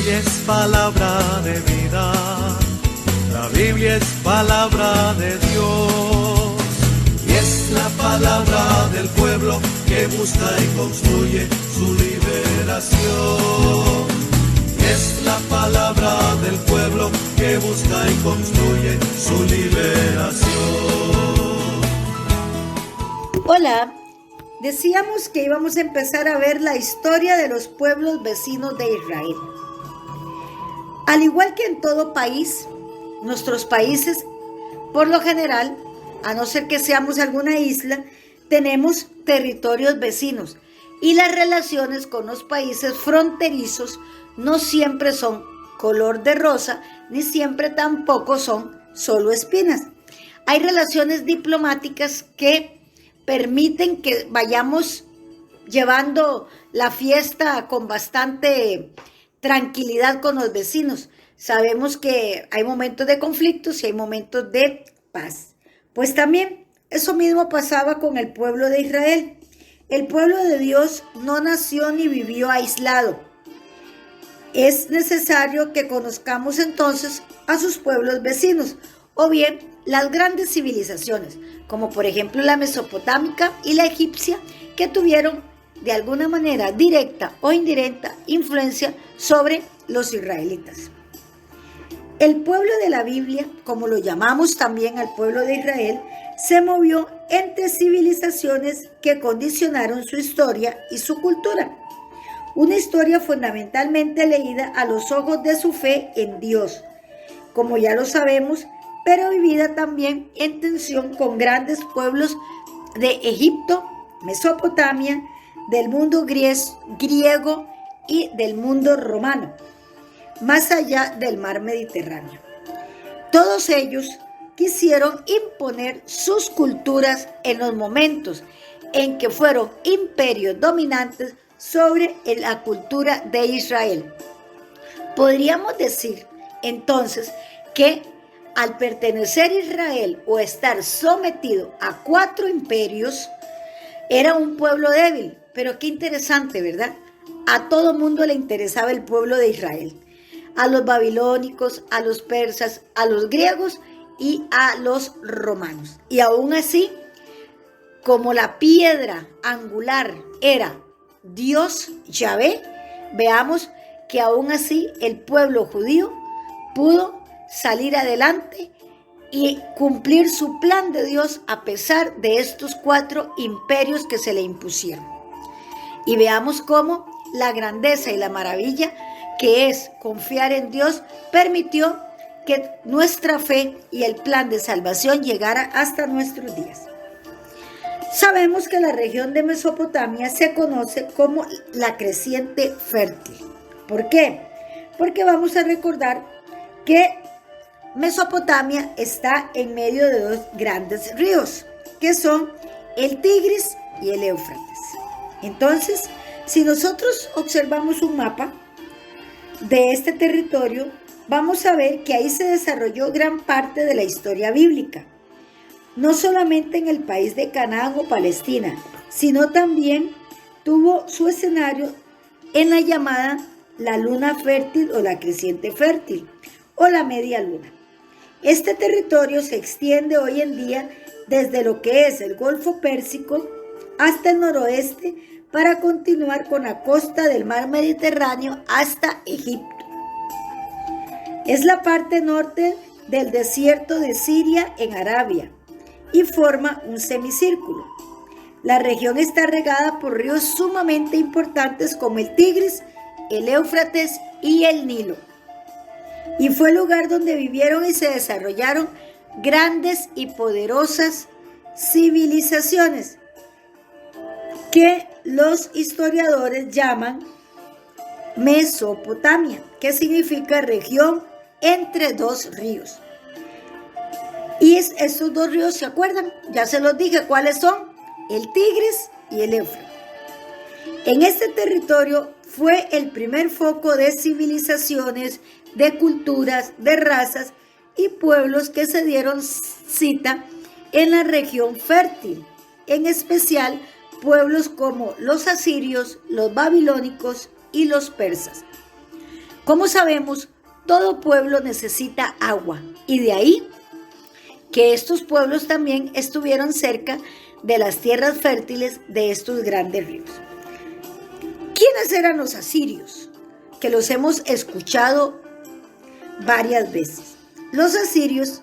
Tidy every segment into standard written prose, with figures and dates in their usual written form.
Biblia es palabra de vida, la Biblia es palabra de Dios, y es la palabra del pueblo que busca y construye su liberación. Y es la palabra del pueblo que busca y construye su liberación. Hola, decíamos que íbamos a empezar a ver la historia de los pueblos vecinos de Israel. Al igual que en todo país, nuestros países, por lo general, a no ser que seamos alguna isla, tenemos territorios vecinos y las relaciones con los países fronterizos no siempre son color de rosa, ni siempre tampoco son solo espinas. Hay relaciones diplomáticas que permiten que vayamos llevando la fiesta con bastante tranquilidad con los vecinos. Sabemos que hay momentos de conflictos y hay momentos de paz. Pues también eso mismo pasaba con el pueblo de Israel. El pueblo de Dios no nació ni vivió aislado. Es necesario que conozcamos entonces a sus pueblos vecinos, o bien las grandes civilizaciones, como por ejemplo la mesopotámica y la egipcia, que tuvieron de alguna manera directa o indirecta influencia sobre los israelitas. El pueblo de la Biblia, como lo llamamos también al pueblo de Israel, se movió entre civilizaciones que condicionaron su historia y su cultura. Una historia fundamentalmente leída a los ojos de su fe en Dios, como ya lo sabemos, pero vivida también en tensión con grandes pueblos de Egipto, Mesopotamia, del mundo griego y del mundo romano, más allá del mar Mediterráneo. Todos ellos quisieron imponer sus culturas en los momentos en que fueron imperios dominantes sobre la cultura de Israel. Podríamos decir entonces que al pertenecer a Israel o estar sometido a 4 imperios, era un pueblo débil. Pero qué interesante, ¿verdad? A todo mundo le interesaba el pueblo de Israel. A los babilónicos, a los persas, a los griegos y a los romanos. Y aún así, como la piedra angular era Dios Yahvé, veamos que aún así el pueblo judío pudo salir adelante y cumplir su plan de Dios a pesar de estos 4 imperios que se le impusieron. Y veamos cómo la grandeza y la maravilla que es confiar en Dios permitió que nuestra fe y el plan de salvación llegara hasta nuestros días. Sabemos que la región de Mesopotamia se conoce como la creciente fértil. ¿Por qué? Porque vamos a recordar que Mesopotamia está en medio de 2 grandes ríos, que son el Tigris y el Éufrates. Entonces, si nosotros observamos un mapa de este territorio, vamos a ver que ahí se desarrolló gran parte de la historia bíblica. No solamente en el país de Canaán o Palestina, sino también tuvo su escenario en la llamada la luna fértil o la creciente fértil o la media luna. Este territorio se extiende hoy en día desde lo que es el Golfo Pérsico hasta el noroeste para continuar con la costa del mar Mediterráneo hasta Egipto. Es la parte norte del desierto de Siria en Arabia y forma un semicírculo. La región está regada por ríos sumamente importantes como el Tigris, el Éufrates y el Nilo. Y fue el lugar donde vivieron y se desarrollaron grandes y poderosas civilizaciones que los historiadores llaman Mesopotamia, que significa región entre 2 ríos. Y esos 2 ríos, ¿se acuerdan? Ya se los dije cuáles son, el Tigris y el Éufrates. En este territorio fue el primer foco de civilizaciones, de culturas, de razas y pueblos que se dieron cita en la región fértil, en especial pueblos como los asirios, los babilónicos y los persas. Como sabemos, todo pueblo necesita agua y de ahí que estos pueblos también estuvieron cerca de las tierras fértiles de estos grandes ríos. ¿Quiénes eran los asirios? Que los hemos escuchado varias veces. Los asirios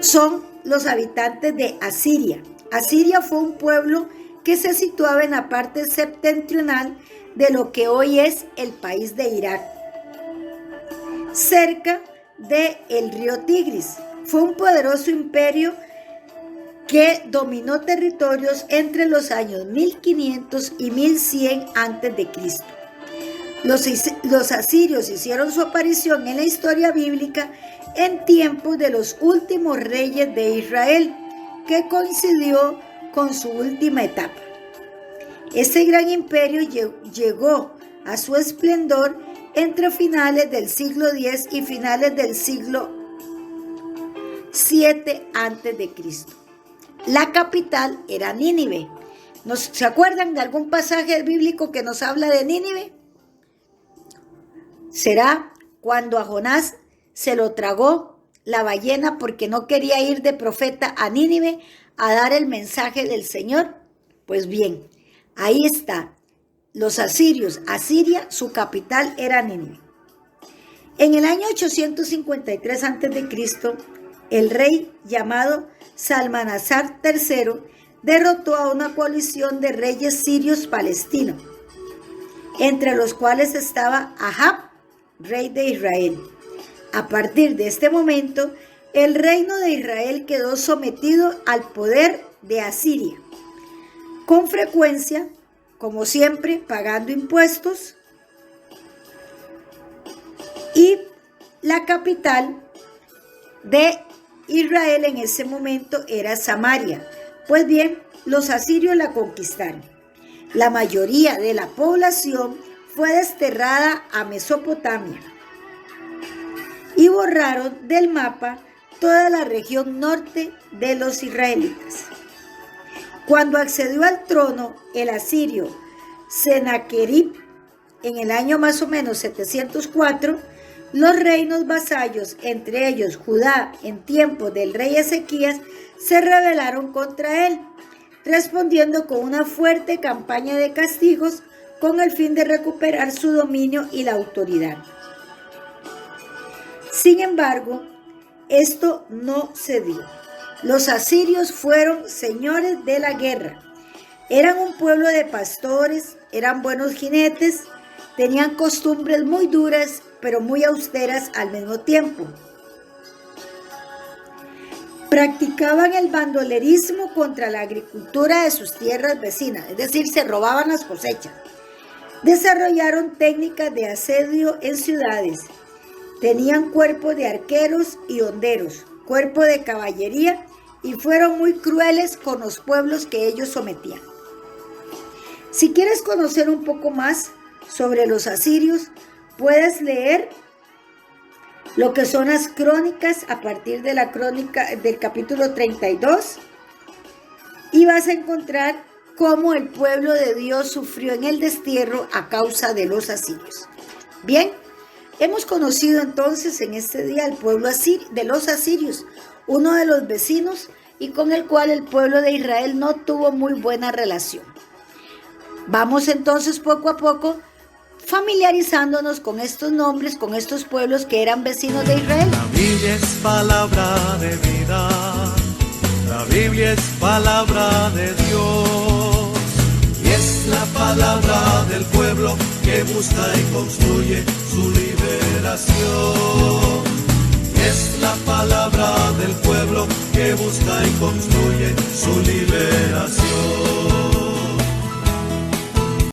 son los habitantes de Asiria. Asiria fue un pueblo que se situaba en la parte septentrional de lo que hoy es el país de Irak, cerca del río Tigris. Fue un poderoso imperio que dominó territorios entre los años 1500 y 1100 a.C. Los asirios hicieron su aparición en la historia bíblica en tiempos de los últimos reyes de Israel, que coincidió con su última etapa. Este gran imperio llegó a su esplendor entre finales del siglo X y finales del siglo VII a.C. La capital era Nínive. ¿Se acuerdan de algún pasaje bíblico que nos habla de Nínive? Será cuando a Jonás se lo tragó la ballena porque no quería ir de profeta a Nínive a dar el mensaje del Señor. Pues bien, ahí está. Los asirios, Asiria, su capital era Nínive. En el año 853 a.C., el rey llamado Salmanasar III derrotó a una coalición de reyes sirios palestinos, entre los cuales estaba Ahab, rey de Israel. A partir de este momento, el reino de Israel quedó sometido al poder de Asiria, con frecuencia, como siempre, pagando impuestos, y la capital de Israel en ese momento era Samaria. Pues bien, los asirios la conquistaron. La mayoría de la población fue desterrada a Mesopotamia y borraron del mapa toda la región norte de los israelitas. Cuando accedió al trono el asirio Sennacherib en el año más o menos 704, los reinos vasallos, entre ellos Judá, en tiempos del rey Ezequías, se rebelaron contra él, respondiendo con una fuerte campaña de castigos con el fin de recuperar su dominio y la autoridad. Sin embargo, esto no se dio. Los asirios fueron señores de la guerra. Eran un pueblo de pastores, eran buenos jinetes, tenían costumbres muy duras, pero muy austeras al mismo tiempo. Practicaban el bandolerismo contra la agricultura de sus tierras vecinas, es decir, se robaban las cosechas. Desarrollaron técnicas de asedio en ciudades. Tenían cuerpo de arqueros y honderos, cuerpo de caballería, y fueron muy crueles con los pueblos que ellos sometían. Si quieres conocer un poco más sobre los asirios, puedes leer lo que son las crónicas a partir de la crónica del capítulo 32 y vas a encontrar cómo el pueblo de Dios sufrió en el destierro a causa de los asirios. Bien, hemos conocido entonces en este día el pueblo de los asirios, uno de los vecinos y con el cual el pueblo de Israel no tuvo muy buena relación. Vamos entonces poco a poco familiarizándonos con estos nombres, con estos pueblos que eran vecinos de Israel. La Biblia es palabra de vida, la Biblia es palabra de Dios, y es la palabra del pueblo que busca y construye su liberación. Es la palabra del pueblo que busca y construye su liberación.